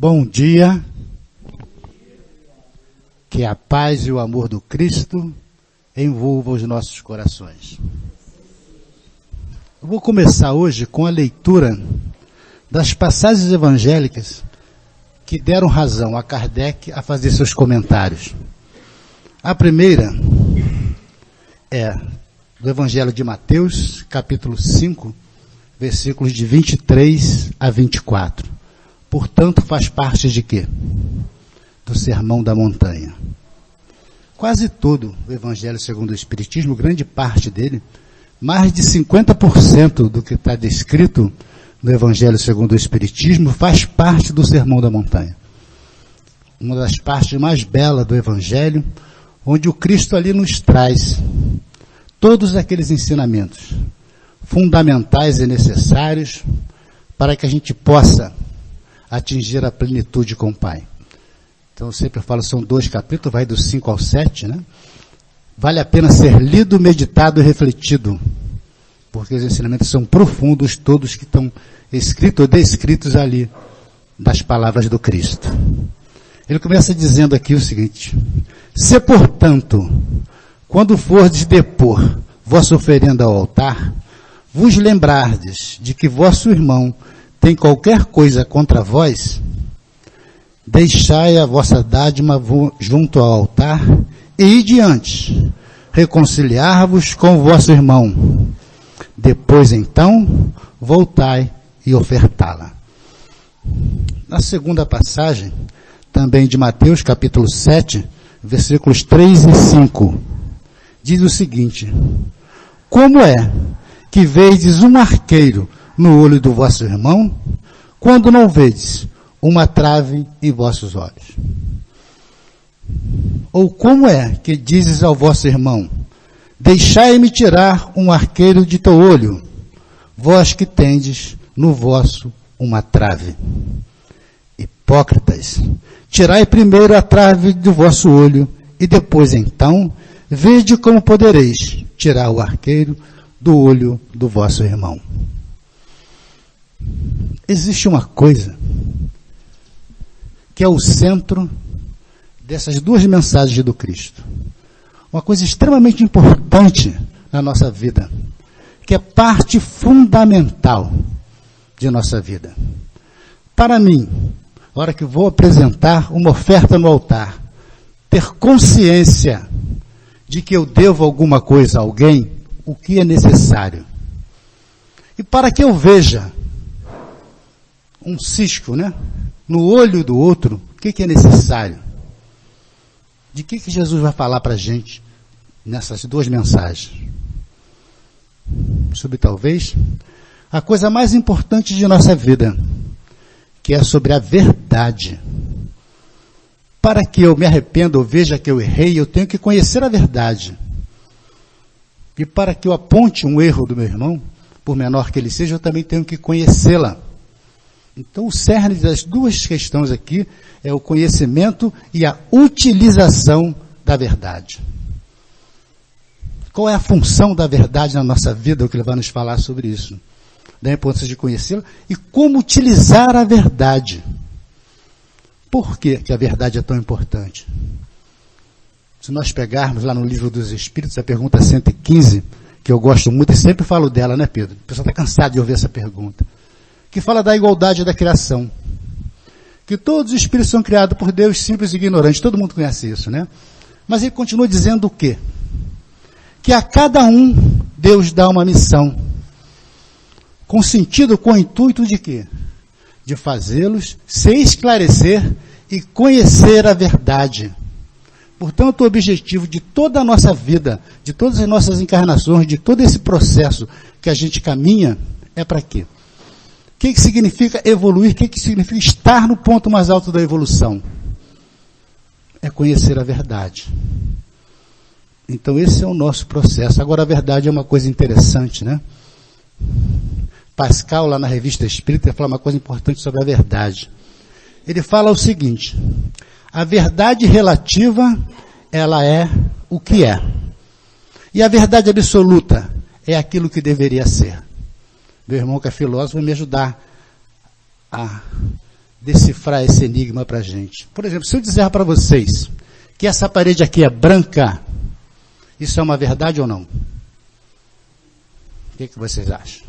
Bom dia, que a paz e o amor do Cristo envolvam os nossos corações. Eu vou começar hoje com a leitura das passagens evangélicas que deram razão a Kardec a fazer seus comentários. A primeira é do Evangelho de Mateus, capítulo 5, versículos de 23 a 24. Portanto, faz parte de quê? Do Sermão da Montanha. Quase todo o Evangelho segundo o Espiritismo, grande parte dele, mais de 50% do que está descrito no Evangelho segundo o Espiritismo, faz parte do Sermão da Montanha. Uma das partes mais belas do Evangelho, onde o Cristo ali nos traz todos aqueles ensinamentos fundamentais e necessários para que a gente possa atingir a plenitude com o Pai. Então eu sempre falo, são 2 capítulos, vai do 5 ao 7, né? Vale a pena ser lido, meditado e refletido, porque os ensinamentos são profundos, todos que estão escritos ou descritos ali, das palavras do Cristo. Ele começa dizendo aqui o seguinte: se, portanto, quando fordes depor vossa oferenda ao altar, vos lembrardes de que vosso irmão tem qualquer coisa contra vós, deixai a vossa dádiva junto ao altar e ide antes, reconciliar-vos com o vosso irmão. Depois, então, voltai e ofertá-la. Na segunda passagem, também de Mateus, capítulo 7, versículos 3 e 5, diz o seguinte: como é que vedes um arqueiro no olho do vosso irmão, quando não vedes uma trave em vossos olhos? Ou como é que dizes ao vosso irmão: deixai-me tirar um arqueiro de teu olho, vós que tendes no vosso uma trave? Hipócritas, tirai primeiro a trave do vosso olho, e depois então, vede como podereis tirar o arqueiro do olho do vosso irmão. Existe uma coisa que é o centro dessas 2 mensagens do Cristo. Uma coisa extremamente importante na nossa vida, que é parte fundamental de nossa vida. Para mim, na hora que vou apresentar uma oferta no altar, ter consciência de que eu devo alguma coisa a alguém, o que é necessário. E para que eu veja um cisco, né, no olho do outro, o que é necessário? De que Jesus vai falar para a gente nessas 2 mensagens? Sobre talvez a coisa mais importante de nossa vida, que é sobre a verdade. Para que eu me arrependa ou veja que eu errei, eu tenho que conhecer a verdade. E para que eu aponte um erro do meu irmão, por menor que ele seja, eu também tenho que conhecê-la. Então o cerne das 2 questões aqui é o conhecimento e a utilização da verdade. Qual é a função da verdade na nossa vida? O que ele vai nos falar sobre isso. Da importância de conhecê-la e como utilizar a verdade. Por que a verdade é tão importante? Se nós pegarmos lá no Livro dos Espíritos, a pergunta 115, que eu gosto muito e sempre falo dela, né, Pedro? O pessoal está cansado de ouvir essa pergunta. Que fala da igualdade da criação. Que todos os espíritos são criados por Deus, simples e ignorantes. Todo mundo conhece isso, né? Mas ele continua dizendo o quê? Que a cada um Deus dá uma missão. Com sentido, com o intuito de quê? De fazê-los se esclarecer e conhecer a verdade. Portanto, o objetivo de toda a nossa vida, de todas as nossas encarnações, de todo esse processo que a gente caminha, é para quê? O que significa evoluir? O que significa estar no ponto mais alto da evolução? É conhecer a verdade. Então esse é o nosso processo. Agora a verdade é uma coisa interessante, né? Pascal, lá na Revista Espírita, fala uma coisa importante sobre a verdade. Ele fala o seguinte: a verdade relativa, ela é o que é. E a verdade absoluta é aquilo que deveria ser. Meu irmão que é filósofo vai me ajudar a decifrar esse enigma para a gente. Por exemplo, se eu disser para vocês que essa parede aqui é branca, isso é uma verdade ou não? O que vocês acham?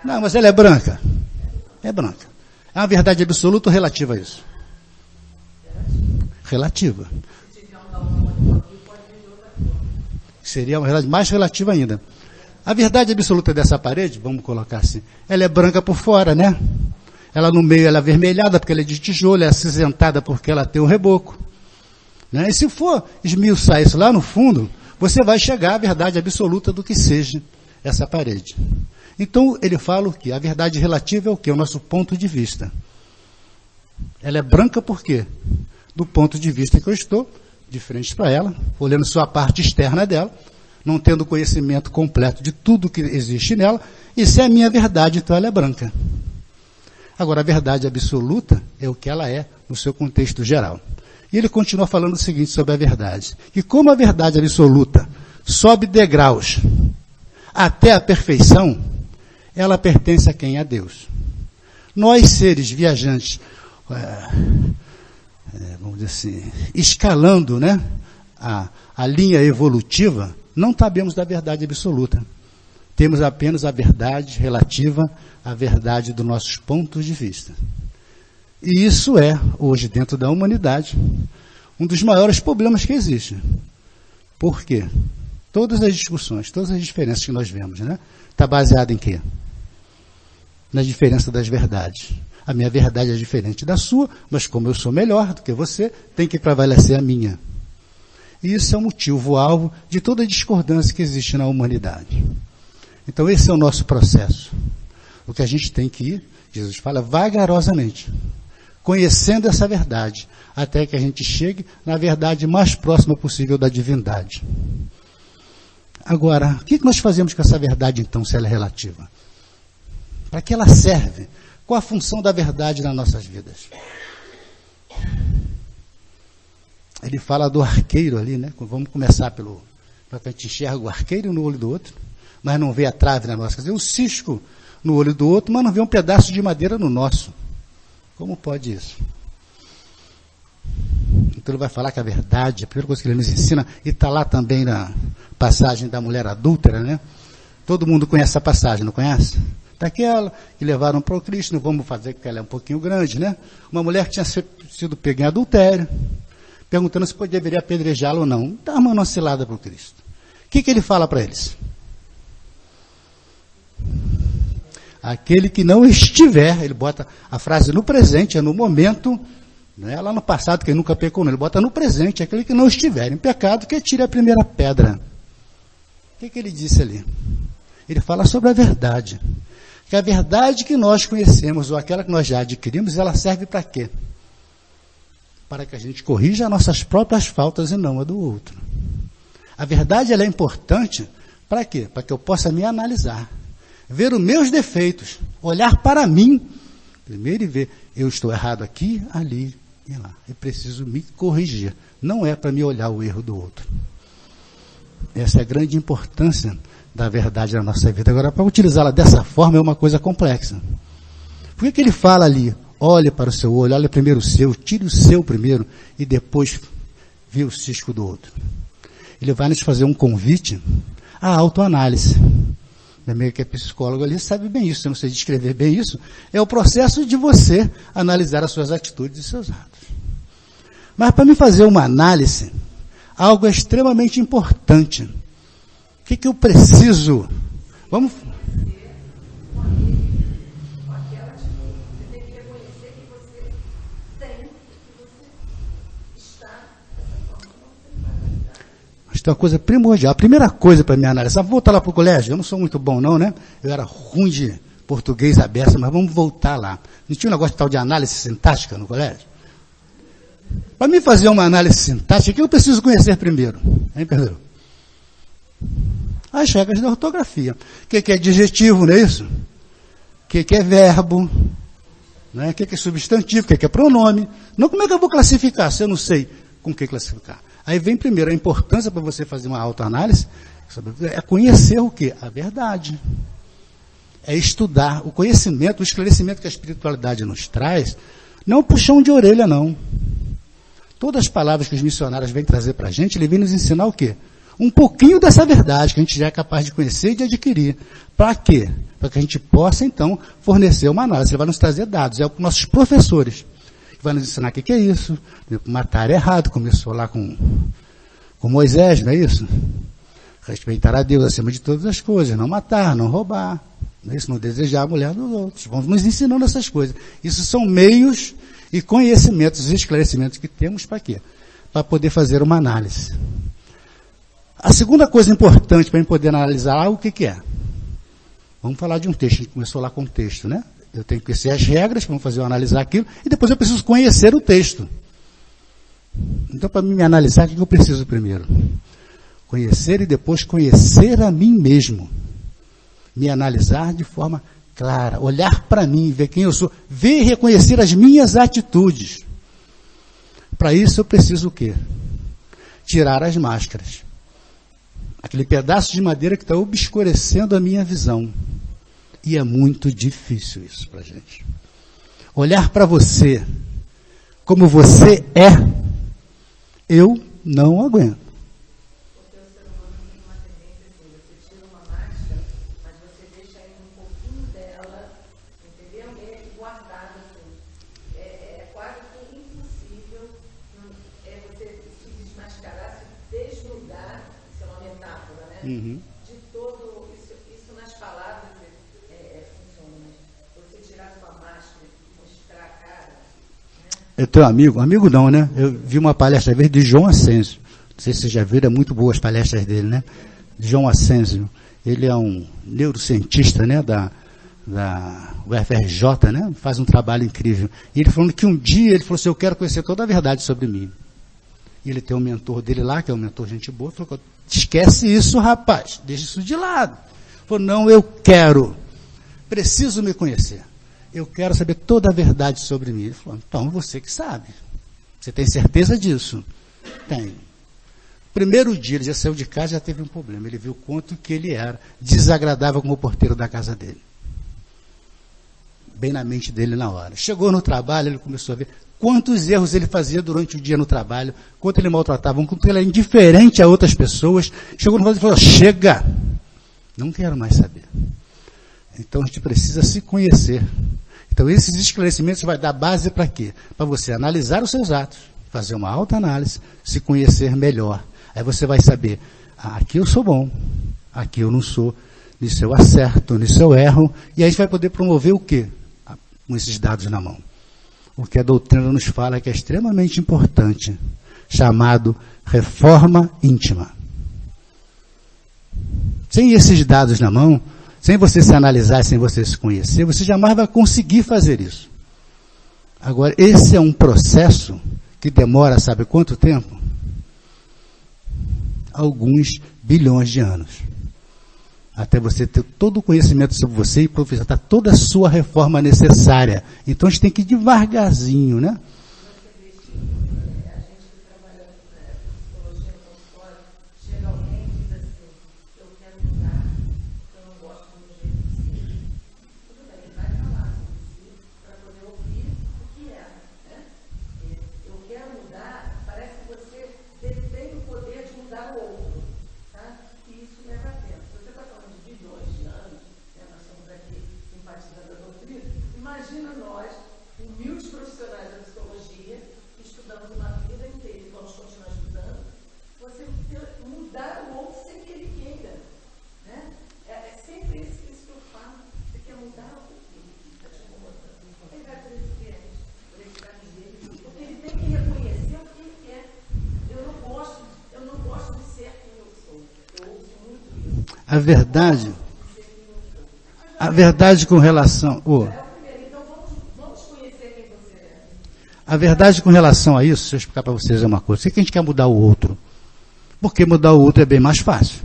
Não, mas ela é branca. É branca. É uma verdade absoluta ou relativa a isso? Relativa. Seria uma verdade mais relativa ainda. A verdade absoluta dessa parede, vamos colocar assim, ela é branca por fora, né? Ela no meio ela é avermelhada porque ela é de tijolo, é acinzentada porque ela tem um reboco. Né? E se for esmiuçar isso lá no fundo, você vai chegar à verdade absoluta do que seja essa parede. Então, ele fala o quê? A verdade relativa é o quê? O nosso ponto de vista. Ela é branca por quê? Do ponto de vista que eu estou, de frente para ela, olhando só a parte externa dela, não tendo conhecimento completo de tudo que existe nela, e se é a minha verdade, então ela é branca. Agora, a verdade absoluta é o que ela é no seu contexto geral. E ele continua falando o seguinte sobre a verdade, que como a verdade absoluta sobe degraus até a perfeição, ela pertence a quem? A Deus. Nós, seres viajantes, vamos dizer assim, escalando, né, a linha evolutiva, não sabemos da verdade absoluta. Temos apenas a verdade relativa à verdade dos nossos pontos de vista. E isso é, hoje, dentro da humanidade, um dos maiores problemas que existe. Por quê? Todas as discussões, todas as diferenças que nós vemos, né, está baseada em quê? Na diferença das verdades. A minha verdade é diferente da sua, mas como eu sou melhor do que você, tem que prevalecer a minha. E isso é o motivo-alvo de toda a discordância que existe na humanidade. Então esse é o nosso processo. O que a gente tem que ir, Jesus fala, vagarosamente, conhecendo essa verdade, até que a gente chegue na verdade mais próxima possível da divindade. Agora, o que nós fazemos com essa verdade então, se ela é relativa? Para que ela serve? Qual a função da verdade nas nossas vidas? Ele fala do arqueiro ali, né? Vamos começar pelo... para que a gente enxerga o arqueiro no olho do outro, mas não vê a trave na nossa. Quer dizer, o cisco no olho do outro, mas não vê um pedaço de madeira no nosso. Como pode isso? Então ele vai falar que a verdade, a primeira coisa que ele nos ensina, e está lá também na passagem da mulher adúltera, né? Todo mundo conhece essa passagem, não conhece? Daquela que levaram para o Cristo, não vamos fazer porque ela é um pouquinho grande, né? Uma mulher que tinha sido pega em adultério, perguntando se deveria apedrejá-la ou não. Dá uma cilada para o Cristo. O que ele fala para eles? Aquele que não estiver, ele bota a frase no presente, é no momento, não é lá no passado, que ele nunca pecou, não. Ele bota no presente, aquele que não estiver em pecado, que tire a primeira pedra. O que ele disse ali? Ele fala sobre a verdade. Que a verdade que nós conhecemos, ou aquela que nós já adquirimos, ela serve para quê? Para que a gente corrija as nossas próprias faltas e não a do outro. A verdade ela é importante para quê? Para que eu possa me analisar, ver os meus defeitos, olhar para mim, primeiro e ver, eu estou errado aqui, ali e lá. Eu preciso me corrigir. Não é para me olhar o erro do outro. Essa é a grande importância da verdade na nossa vida. Agora, para utilizá-la dessa forma é uma coisa complexa. Por que ele fala ali? Olhe para o seu olho, olhe primeiro o seu, tire o seu primeiro e depois vê o cisco do outro. Ele vai nos fazer um convite à autoanálise. Meu amigo que é psicólogo ali sabe bem isso, eu não sei descrever bem isso. É o processo de você analisar as suas atitudes e seus atos. Mas para me fazer uma análise, algo é extremamente importante. O que eu preciso? Vamos... Isso é uma coisa primordial. A primeira coisa para me analisar, vou voltar lá para o colégio, eu não sou muito bom não, né? Eu era ruim de português aberto, mas vamos voltar lá. Não tinha um negócio tal de análise sintática no colégio? Para mim fazer uma análise sintática, o que eu preciso conhecer primeiro? Hein, Pedro? As regras da ortografia. O que é adjetivo, não é isso? O que é verbo? Né? O que é substantivo? O que é pronome? Não, como é que eu vou classificar se eu não sei com o que classificar? Aí vem primeiro a importância para você fazer uma autoanálise, É conhecer o quê? A verdade. É estudar. O conhecimento, o esclarecimento que a espiritualidade nos traz, não é um puxão de orelha, não. Todas as palavras que os missionários vêm trazer para a gente, ele vem nos ensinar o quê? Um pouquinho dessa verdade que a gente já é capaz de conhecer e de adquirir. Para quê? Para que a gente possa, então, fornecer uma análise. Ele vai nos trazer dados. É o que nossos professores vai nos ensinar o que é isso. Matar é errado. Começou lá com Moisés, não é isso? Respeitar a Deus acima de todas as coisas. Não matar, não roubar. Não é isso? Não desejar a mulher dos outros. Vamos nos ensinando essas coisas. Isso são meios e conhecimentos e esclarecimentos que temos para quê? Para poder fazer uma análise. A segunda coisa importante para poder analisar algo, o que é? Vamos falar de um texto. A gente começou lá com o texto, né? Eu tenho que conhecer as regras, vamos fazer eu analisar aquilo, e depois eu preciso conhecer o texto. Então, para me analisar, o que eu preciso primeiro? Conhecer e depois conhecer a mim mesmo. Me analisar de forma clara, olhar para mim, ver quem eu sou, ver e reconhecer as minhas atitudes. Para isso eu preciso o quê? Tirar as máscaras. Aquele pedaço de madeira que está obscurecendo a minha visão. E é muito difícil isso para a gente. Olhar para você como você é, eu não aguento. Porque o ser humano tem uma tendência assim, você tira uma máscara, mas você deixa aí um pouquinho dela, entendeu? Meio que guardada assim. É quase que impossível você se desmascarar, se desgrudar, isso é uma metáfora, né? Uhum. De todo, isso nas palavras funciona, mas você tirar sua máscara e mostrar a cara, né? Eu tenho um amigo não, né? Eu vi uma palestra de João Ascencio. Não sei se vocês já viram, é muito boas as palestras dele, né? João Ascencio. Ele é um neurocientista, né? Da UFRJ, né? Faz um trabalho incrível. E ele falando que um dia, ele falou assim, eu quero conhecer toda a verdade sobre mim. E ele tem um mentor dele lá, que é um mentor gente boa, falou, esquece isso, rapaz, deixa isso de lado. Ele falou, não, eu quero, preciso me conhecer. Eu quero saber toda a verdade sobre mim. Ele falou, então você que sabe. Você tem certeza disso? Tenho. Primeiro dia, ele já saiu de casa, já teve um problema. Ele viu o quanto que ele era desagradável como o porteiro da casa dele. Bem na mente dele na hora. Chegou no trabalho, ele começou a ver quantos erros ele fazia durante o dia no trabalho, quanto ele maltratava, quanto ele era indiferente a outras pessoas. Chegou no trabalho e falou, chega, não quero mais saber. Então a gente precisa se conhecer. Então esses esclarecimentos vai dar base para quê? Para você analisar os seus atos, fazer uma autoanálise, se conhecer melhor. Aí você vai saber, aqui eu sou bom, aqui eu não sou, nisso eu acerto, nisso eu erro, e aí a gente vai poder promover o quê? Com esses dados na mão. O que a doutrina nos fala que é extremamente importante, chamado reforma íntima. Sem esses dados na mão, sem você se analisar, sem você se conhecer, você jamais vai conseguir fazer isso. Agora, esse é um processo que demora, sabe quanto tempo? Alguns bilhões de anos. Até você ter todo o conhecimento sobre você e projetar toda a sua reforma necessária. Então, a gente tem que ir devagarzinho, né? A gente que trabalha psicologia no consultório, chega alguém e diz assim, eu quero mudar, eu não gosto do meu jeito de ser. Tudo bem, ele vai falar sobre si para poder ouvir o que é, né? Eu quero mudar, parece que você detém o poder de mudar o outro, tá? E isso leva tempo. Você está falando de bilhões de anos, né? Nós estamos aqui simpatizando a doutrina. Imagina nós, humildes profissionais da psicologia, que estudamos uma vida inteira e vamos continuar estudando, você mudar o outro sem que ele queira, né? É sempre isso que eu falo. Você quer mudar o outro, está te incomodando. Ele vai por esse viés, por esse caminho dele, porque ele tem que reconhecer o que ele quer. Eu não gosto de ser quem eu sou. Eu ouço muito isso. A verdade com relação... A verdade com relação a isso, se eu explicar para vocês é uma coisa. Sei que a gente quer mudar o outro. Porque mudar o outro é bem mais fácil.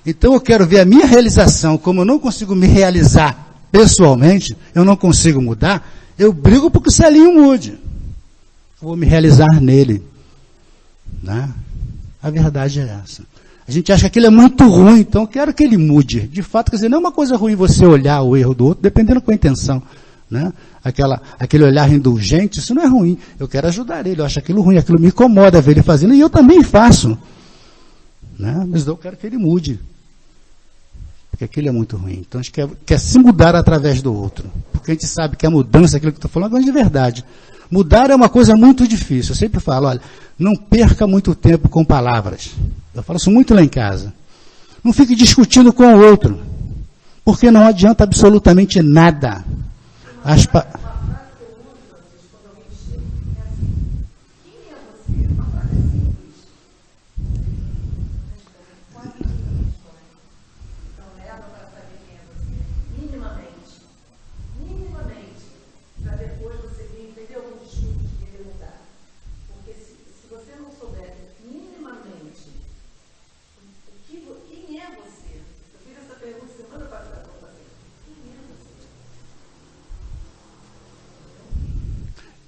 Então eu quero ver a minha realização. Como eu não consigo me realizar pessoalmente, eu não consigo mudar, eu brigo porque o Celinho mude. Eu vou me realizar nele. Né? A verdade é essa. A gente acha que aquilo é muito ruim, então eu quero que ele mude. De fato, quer dizer, não é uma coisa ruim você olhar o erro do outro, dependendo com a intenção, né? Aquele olhar indulgente, isso não é ruim. Eu quero ajudar ele, eu acho aquilo ruim, aquilo me incomoda ver ele fazendo, e eu também faço. Né? Mas eu quero que ele mude. Porque aquilo é muito ruim. Então a gente quer se mudar através do outro. Porque a gente sabe que a mudança, aquilo que eu estou falando, é de verdade. Mudar é uma coisa muito difícil. Eu sempre falo, olha, não perca muito tempo com palavras. Eu falo isso muito lá em casa. Não fique discutindo com o outro. Porque não adianta absolutamente nada.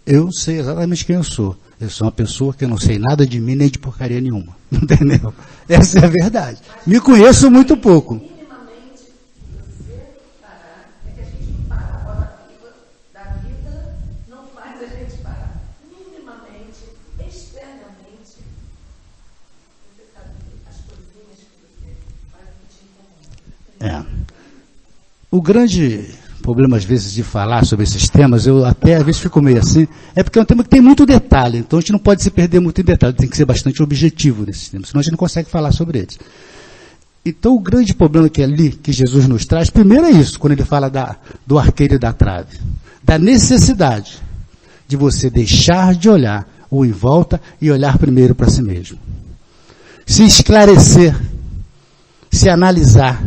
Eu sei exatamente quem eu sou. Eu sou uma pessoa que eu não sei nada de mim nem de porcaria nenhuma. Entendeu? Essa é a verdade. Me conheço muito pouco. Minimamente, você parar, é que a gente não para. A roda da vida não faz a gente parar. Minimamente, externamente, você sabe as coisinhas que você faz que te incomodam. O grande problema, às vezes, de falar sobre esses temas, eu até, às vezes, fico meio assim, é porque é um tema que tem muito detalhe, então a gente não pode se perder muito em detalhe, tem que ser bastante objetivo nesses temas, senão a gente não consegue falar sobre eles. Então, o grande problema que é ali, que Jesus nos traz, primeiro é isso, quando ele fala do arqueiro e da trave, da necessidade de você deixar de olhar o em volta e olhar primeiro para si mesmo. Se esclarecer, se analisar,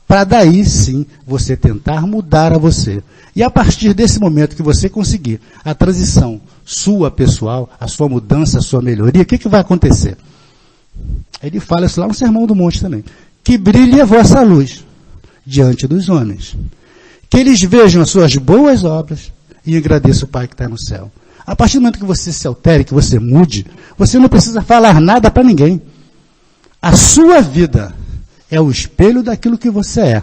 para daí sim você tentar mudar a você. E a partir desse momento que você conseguir a transição sua pessoal, a sua mudança, a sua melhoria, o que vai acontecer? Ele fala isso lá no Sermão do Monte também. Que brilhe a vossa luz diante dos homens. Que eles vejam as suas boas obras e agradeçam o Pai que está no céu. A partir do momento que você se altere, que você mude, você não precisa falar nada para ninguém. A sua vida é o espelho daquilo que você é.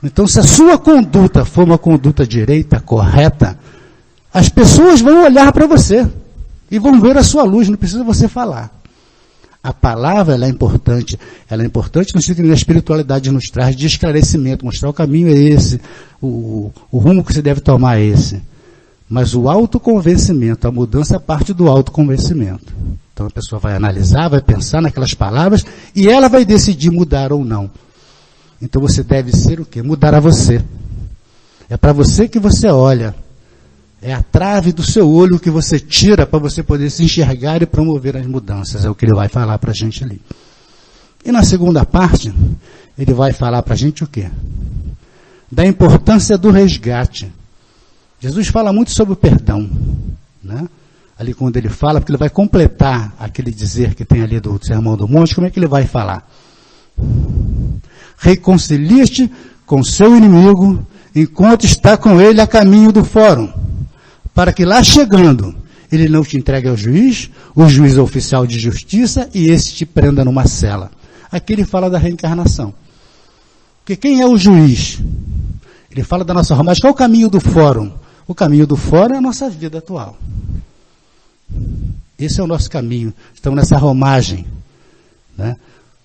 Então, se a sua conduta for uma conduta direita, correta, as pessoas vão olhar para você e vão ver a sua luz, não precisa você falar. A palavra, ela é importante no sentido que a espiritualidade nos traz de esclarecimento, mostrar o caminho é esse, o rumo que você deve tomar é esse. Mas o autoconvencimento, a mudança parte do autoconvencimento. Então a pessoa vai analisar, vai pensar naquelas palavras e ela vai decidir mudar ou não. Então você deve ser o quê? Mudar a você. É para você que você olha. É a trave do seu olho que você tira para você poder se enxergar e promover as mudanças. É o que ele vai falar para a gente ali. E na segunda parte, ele vai falar para a gente o quê? Da importância do resgate. Jesus fala muito sobre o perdão, né? Ali quando ele fala, porque ele vai completar aquele dizer que tem ali do Sermão do Monte, como é que ele vai falar? Reconcilia-te com seu inimigo enquanto está com ele a caminho do fórum, para que lá chegando, ele não te entregue ao juiz, o juiz é oficial de justiça e esse te prenda numa cela. Aqui ele fala da reencarnação. Porque quem é o juiz? Ele fala da nossa alma, mas qual é o caminho do fórum? O caminho do fórum é a nossa vida atual. Esse é o nosso caminho. Estamos nessa romagem, né?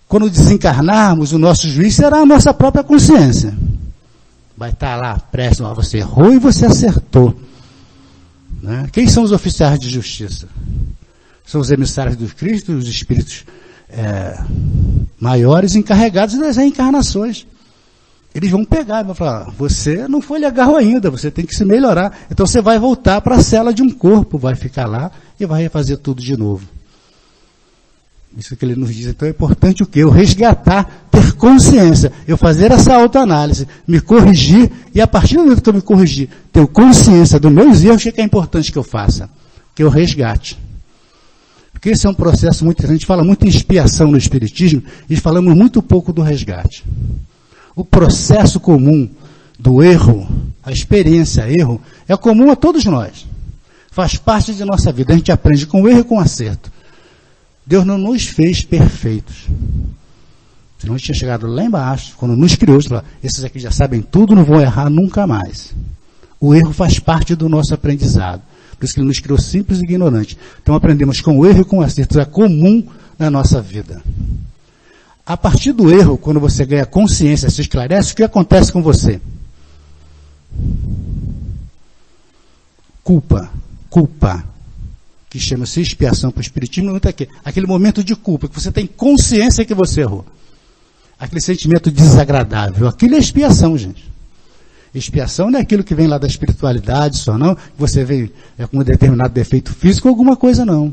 Quando desencarnarmos, o nosso juiz será a nossa própria consciência. Vai estar lá, prestes, você errou e você acertou. Né? Quem são os oficiais de justiça? São os emissários do Cristo, os espíritos maiores encarregados das reencarnações. Eles vão pegar e vão falar, você não foi legal ainda, você tem que se melhorar. Então você vai voltar para a cela de um corpo, vai ficar lá e vai refazer tudo de novo. Isso que ele nos diz. Então é importante o quê? Eu resgatar, ter consciência, eu fazer essa autoanálise, me corrigir, e a partir do momento que eu me corrigir, ter consciência dos meus erros, o que é importante que eu faça? Que eu resgate. Porque esse é um processo muito interessante. A gente fala muito em expiação no Espiritismo, e falamos muito pouco do resgate. O processo comum do erro, a experiência erro, é comum a todos nós. Faz parte de nossa vida. A gente aprende com o erro e com o acerto. Deus não nos fez perfeitos. Senão a gente tinha chegado lá embaixo, quando nos criou, falou, esses aqui já sabem tudo, não vão errar nunca mais. O erro faz parte do nosso aprendizado. Por isso que ele nos criou simples e ignorante. Então aprendemos com o erro e com o acerto. É comum na nossa vida. A partir do erro, quando você ganha consciência, se esclarece, o que acontece com você? Culpa, que chama-se expiação para o espiritismo, aquele momento de culpa, que você tem consciência que você errou. Aquele sentimento desagradável, aquilo é expiação, gente. Expiação não é aquilo que vem lá da espiritualidade só, não, que você vem com um determinado defeito físico ou alguma coisa, não.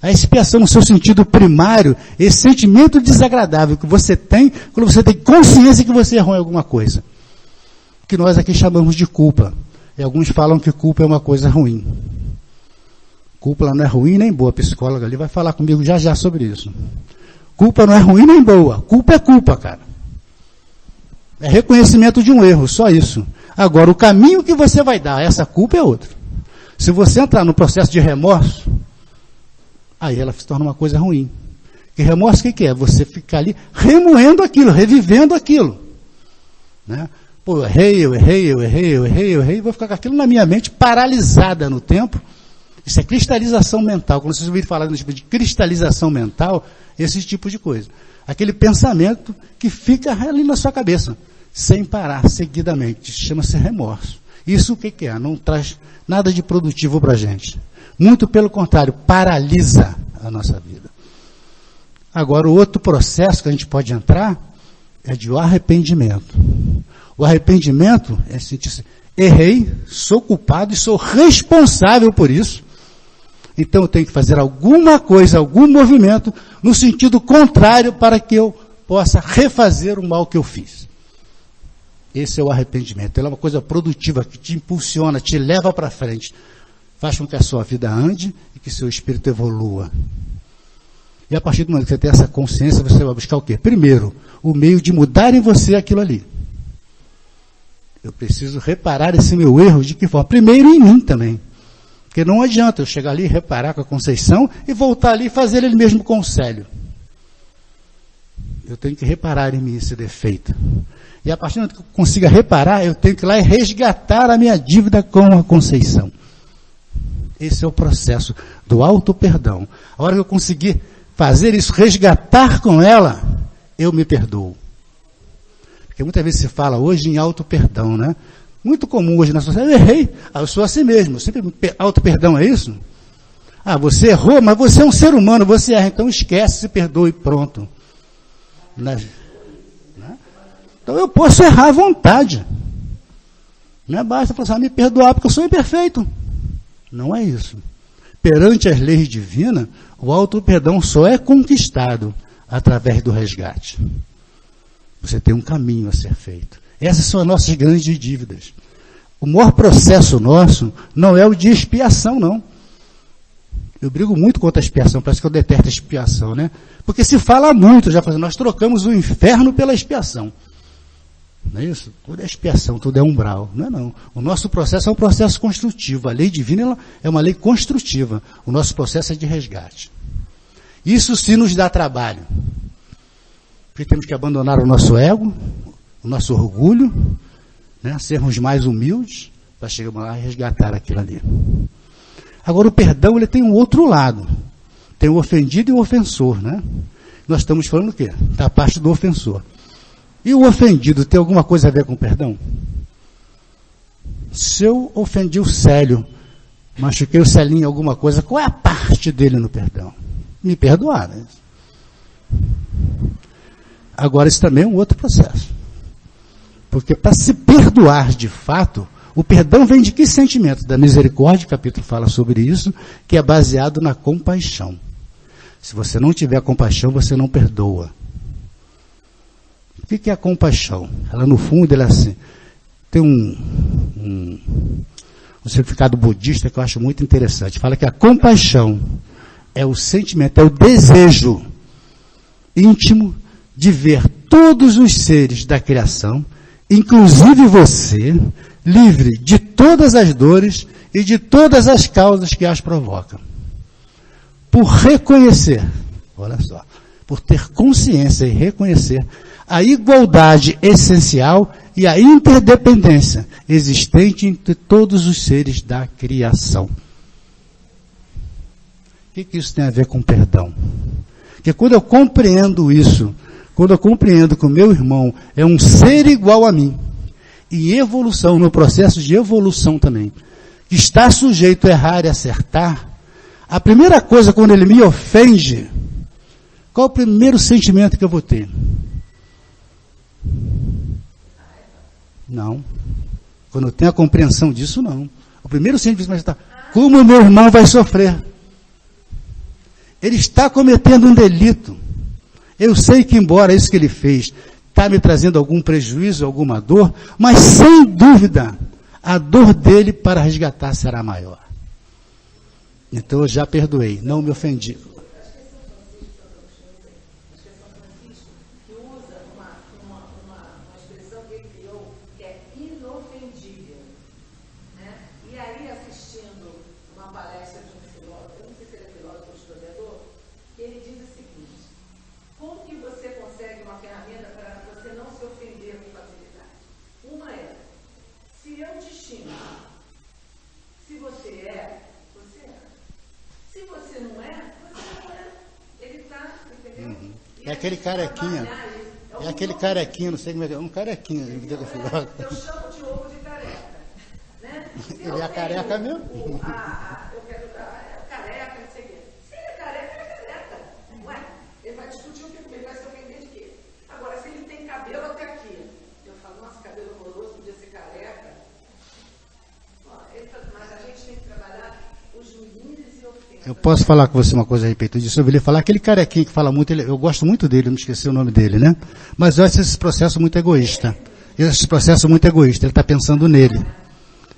A expiação, no seu sentido primário, esse sentimento desagradável que você tem quando você tem consciência que você errou em alguma coisa. Que nós aqui chamamos de culpa. E alguns falam que culpa é uma coisa ruim. Culpa não é ruim nem boa. A psicóloga ali vai falar comigo já sobre isso. Culpa não é ruim nem boa. Culpa é culpa, cara. É reconhecimento de um erro, só isso. Agora, o caminho que você vai dar a essa culpa é outro. Se você entrar no processo de remorso, aí ela se torna uma coisa ruim. E remorso o que é? Você ficar ali remoendo aquilo, revivendo aquilo. Né? Pô, eu errei, vou ficar com aquilo na minha mente paralisada no tempo. Isso é cristalização mental. Quando vocês ouvirem falar de cristalização mental, esse tipo de coisa. Aquele pensamento que fica ali na sua cabeça, sem parar, seguidamente. Chama-se remorso. Isso o que é? Não traz nada de produtivo para a gente. Muito pelo contrário, paralisa a nossa vida. Agora, o outro processo que a gente pode entrar é de arrependimento. O arrependimento é sentir-se, errei, sou culpado e sou responsável por isso. Então eu tenho que fazer alguma coisa, algum movimento no sentido contrário para que eu possa refazer o mal que eu fiz. Esse é o arrependimento. Ele é uma coisa produtiva que te impulsiona, te leva para frente. Faz com que a sua vida ande e que seu espírito evolua. E a partir do momento que você tem essa consciência, você vai buscar o quê? Primeiro, o meio de mudar em você aquilo ali. Eu preciso reparar esse meu erro de que forma? Primeiro em mim também. Porque não adianta eu chegar ali e reparar com a Conceição e voltar ali e fazer ele mesmo com o Célio. Eu tenho que reparar em mim esse defeito. E a partir do momento que eu consiga reparar, eu tenho que ir lá e resgatar a minha dívida com a Conceição. Esse é o processo do auto-perdão. A hora que eu conseguir fazer isso, resgatar com ela, eu me perdoo. Porque muitas vezes se fala hoje em auto-perdão, né? Muito comum hoje na sociedade, eu errei, eu sou assim mesmo. Sempre auto-perdão é isso? Você errou, mas você é um ser humano, você erra, então esquece, se perdoe e pronto. Né? Então eu posso errar à vontade. Não é basta falar me perdoar porque eu sou imperfeito. Não é isso. Perante as leis divinas, o auto-perdão só é conquistado através do resgate. Você tem um caminho a ser feito. Essas são as nossas grandes dívidas. O maior processo nosso não é o de expiação, não. Eu brigo muito contra a expiação, parece que eu detesto a expiação, né? Porque se fala muito, nós trocamos o inferno pela expiação. Não é isso? Tudo é expiação, tudo é umbral. Não é não. O nosso processo é um processo construtivo. A lei divina ela é uma lei construtiva. O nosso processo é de resgate. Isso sim nos dá trabalho. Porque temos que abandonar o nosso ego, o nosso orgulho, né? Sermos mais humildes para chegar lá e resgatar aquilo ali. Agora o perdão ele tem um outro lado. Tem o ofendido e o ofensor, né? Nós estamos falando o quê? Da parte do ofensor. E o ofendido tem alguma coisa a ver com o perdão? Se eu ofendi o Célio, machuquei o Celinho em alguma coisa, qual é a parte dele no perdão? Me perdoar, né? Agora isso também é um outro processo. Porque para se perdoar de fato, o perdão vem de que sentimento? Da misericórdia, o capítulo fala sobre isso, que é baseado na compaixão. Se você não tiver compaixão, você não perdoa. O que é a compaixão? Ela no fundo, ela assim, tem um significado budista que eu acho muito interessante. Fala que a compaixão é o sentimento, é o desejo íntimo de ver todos os seres da criação, inclusive você, livre de todas as dores e de todas as causas que as provocam. Por reconhecer, Olha só. Por ter consciência e reconhecer a igualdade essencial e a interdependência existente entre todos os seres da criação. O que isso tem a ver com perdão? Porque quando eu compreendo isso, quando eu compreendo que o meu irmão é um ser igual a mim, em evolução, no processo de evolução também, que está sujeito a errar e acertar, a primeira coisa quando ele me ofende, qual é o primeiro sentimento que eu vou ter? Não. Quando eu tenho a compreensão disso, não. O primeiro sentimento é como o meu irmão vai sofrer. Ele está cometendo um delito. Eu sei que, embora isso que ele fez está me trazendo algum prejuízo, alguma dor, mas sem dúvida, a dor dele para resgatar será maior. Então eu já perdoei, não me ofendi. É aquele carequinha. É aquele carequinha, não sei como é que é. Um carequinha. Eu chamo de ovo de careca. Né? Ele é a careca mesmo? Eu quero dar careca, não sei o quê. Se ele é careca, ele é careca. Ué, ele vai discutir o que comigo, vai se ofender de quê? Agora, se ele tem cabelo até aqui, eu falo, nossa, cabelo horroroso, podia ser careca. Mas a gente tem que trabalhar os limites e ofensas. Eu posso falar com você uma coisa a respeito disso? Eu ouvi ele falar, aquele carequinho que fala muito, eu gosto muito dele, não esqueci o nome dele, né? Mas eu acho esse processo muito egoísta. Esse processo muito egoísta, ele está pensando nele.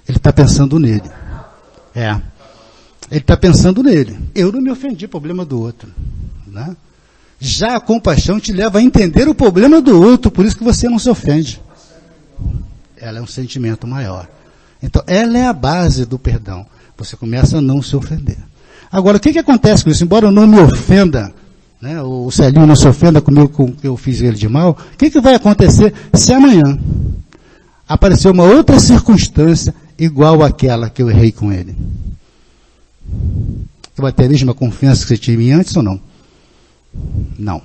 Ele está pensando nele. Ele está pensando nele. Eu não me ofendi, problema do outro. Né? Já a compaixão te leva a entender o problema do outro, por isso que você não se ofende. Ela é um sentimento maior. Então, ela é a base do perdão. Você começa a não se ofender. Agora, o que acontece com isso? Embora eu não me ofenda, né, o Celinho não se ofenda comigo com o que eu fiz ele de mal, o que vai acontecer se amanhã aparecer uma outra circunstância igual àquela que eu errei com ele? Você vai ter a mesma confiança que você tinha em mim antes ou não? Não.